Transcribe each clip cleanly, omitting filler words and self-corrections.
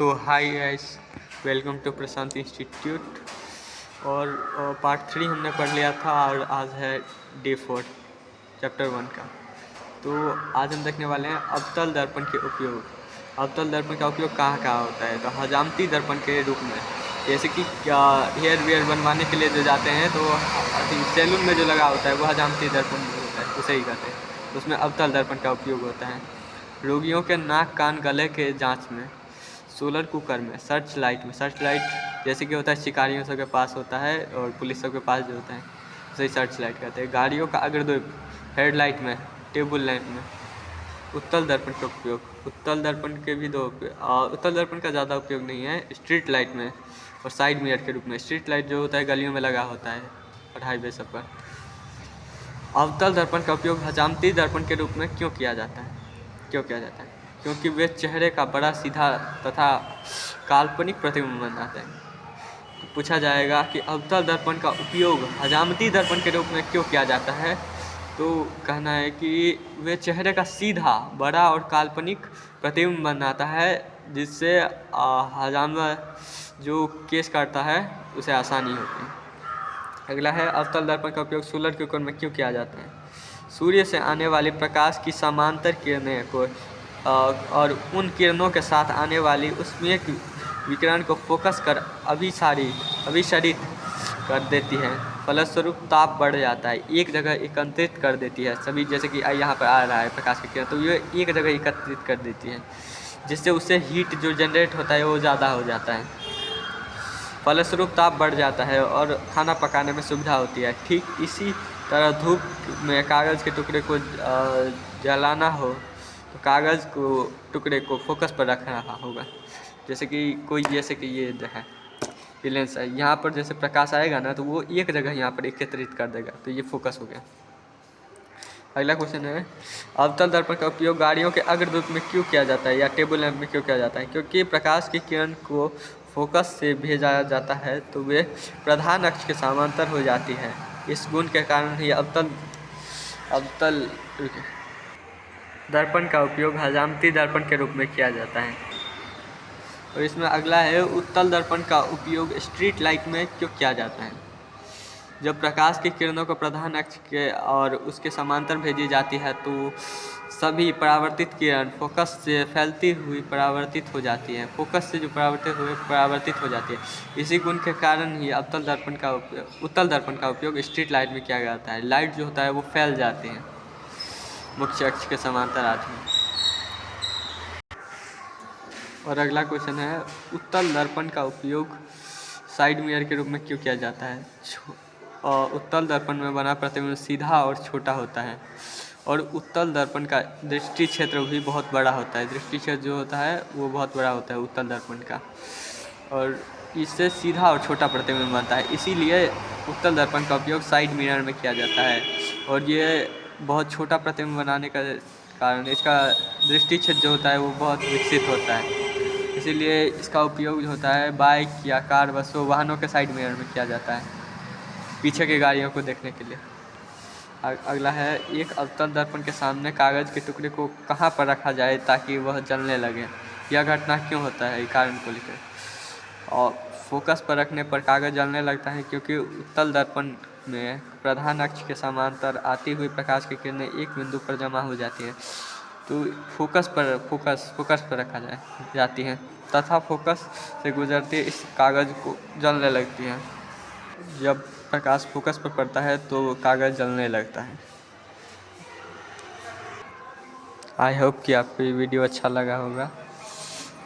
तो hi guys, welcome to Prashant institute. और part 3 हमने पढ़ लिया था और आज है डे 4 चैप्टर 1 का। तो आज हम देखने वाले हैं अवतल दर्पण के उपयोग। अवतल दर्पण का उपयोग कहाँ कहाँ होता है? तो हजामती दर्पण के रूप में, जैसे कि हेयर वेयर बनवाने के लिए जो जाते हैं तो सैलून में जो लगा होता है वो हजामती दर्पण होता है, उसे ही कहते हैं। उसमें अवतल दर्पण का उपयोग होता है। रोगियों के नाक कान गले के जांच में, सोलर कुकर में, सर्च लाइट में। सर्च लाइट जैसे कि होता है शिकारियों सब के पास होता है और पुलिस सब के पास जो होता है उसे सर्च लाइट कहते हैं। गाड़ियों का अग्रदीप, हेडलाइट में, टेबल लैंप में। उत्तल दर्पण का उपयोग, उत्तल दर्पण के भी दो उपयोग। उत्तल दर्पण का ज़्यादा उपयोग नहीं है, स्ट्रीट लाइट में और साइड मिरर के रूप में। स्ट्रीट लाइट जो होता है गलियों में लगा होता है और हाईवे सब पर। अवतल दर्पण का उपयोग हजामती दर्पण के रूप में क्यों किया जाता है? क्योंकि वे चेहरे का बड़ा, सीधा तथा काल्पनिक प्रतिबिंब बनाते हैं। तो पूछा जाएगा कि अवतल दर्पण का उपयोग हजामती दर्पण के रूप में क्यों किया जाता है? तो कहना है कि वे चेहरे का सीधा, बड़ा और काल्पनिक प्रतिबिंब बनाता है, जिससे हजामा जो केस काटता है उसे आसानी होती है। अगला है अवतल दर्पण का उपयोग सोलर कुकर में क्यों किया जाता है? सूर्य से आने वाली प्रकाश की समांतर किरणें को और उन किरणों के साथ आने वाली ऊष्मीय विकिरण को फोकस कर अभिसरित कर देती है। फलस्वरूप ताप बढ़ जाता है, एक जगह एकत्रित कर देती है सभी। जैसे कि यहाँ पर आ रहा है प्रकाश की किरण, तो ये एक जगह एकत्रित कर देती है, जिससे उससे हीट जो जनरेट होता है वो ज़्यादा हो जाता है। फलस्वरूप ताप बढ़ जाता है और खाना पकाने में सुविधा होती है। ठीक इसी तरह धूप में कागज़ के टुकड़े को जलाना हो तो कागज़ को टुकड़े को फोकस पर रखना होगा। जैसे कि ये है लेंस है, यहाँ पर जैसे प्रकाश आएगा ना तो वो एक जगह यहाँ पर एकत्रित कर देगा, तो ये फोकस हो गया। अगला क्वेश्चन है अवतल दर्पण का उपयोग गाड़ियों के अग्रदीप में क्यों किया जाता है या टेबल लैंप में क्यों किया जाता है? क्योंकि प्रकाश की किरण को फोकस से भेजा जाता है तो वे प्रधान अक्ष के समांतर हो जाती है। इस गुण के कारण ही अवतल दर्पण का उपयोग हजामती दर्पण के रूप में किया जाता है। और इसमें अगला है उत्तल दर्पण का उपयोग स्ट्रीट लाइट में क्यों किया जाता है? जब प्रकाश की किरणों को प्रधान अक्ष के और उसके समांतर भेजी जाती है तो सभी परावर्तित किरण फोकस से फैलती हुई परावर्तित हो जाती है। फोकस से जो परावर्तित हो जाती है। इसी गुण के कारण ही उत्तल दर्पण का उपयोग स्ट्रीट लाइट में किया जाता है। लाइट जो होता है वो फैल जाते हैं, मुख्य अक्ष के समांतर आती है। और अगला क्वेश्चन है उत्तल दर्पण का उपयोग साइड मिरर के रूप में क्यों किया जाता है? उत्तल दर्पण में बना प्रतिबिंब सीधा और छोटा होता है और उत्तल दर्पण का दृष्टि क्षेत्र भी बहुत बड़ा होता है। दृष्टि क्षेत्र जो होता है वो बहुत बड़ा होता है उत्तल दर्पण का, और इससे सीधा और छोटा प्रतिबिंब बनता है। इसीलिए उत्तल दर्पण का उपयोग साइड मिरर में किया जाता है और ये बहुत छोटा प्रतिबिंब बनाने का कारण इसका दृष्टि क्षेत्र जो होता है वो बहुत विकसित होता है। इसीलिए इसका उपयोग जो होता है बाइक या कार, बसों, वाहनों के साइड मिरर में किया जाता है, पीछे की गाड़ियों को देखने के लिए। अगला है एक अवतल दर्पण के सामने कागज़ के टुकड़े को कहाँ पर रखा जाए ताकि वह जलने लगे? यह घटना क्यों होता है? कारण को लिखें। और फोकस पर रखने पर कागज़ जलने लगता है क्योंकि उत्तल दर्पण में प्रधान अक्ष के समांतर आती हुई प्रकाश की किरणें एक बिंदु पर जमा हो जाती है, तो फोकस पर रखा जाती है तथा फोकस से गुजरते इस कागज़ को जलने लगती है। जब प्रकाश फोकस पर पड़ता है तो कागज़ जलने लगता है। आई होप कि आपको ये वीडियो अच्छा लगा होगा।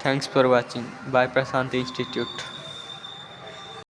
Thanks for watching by Prashant institute.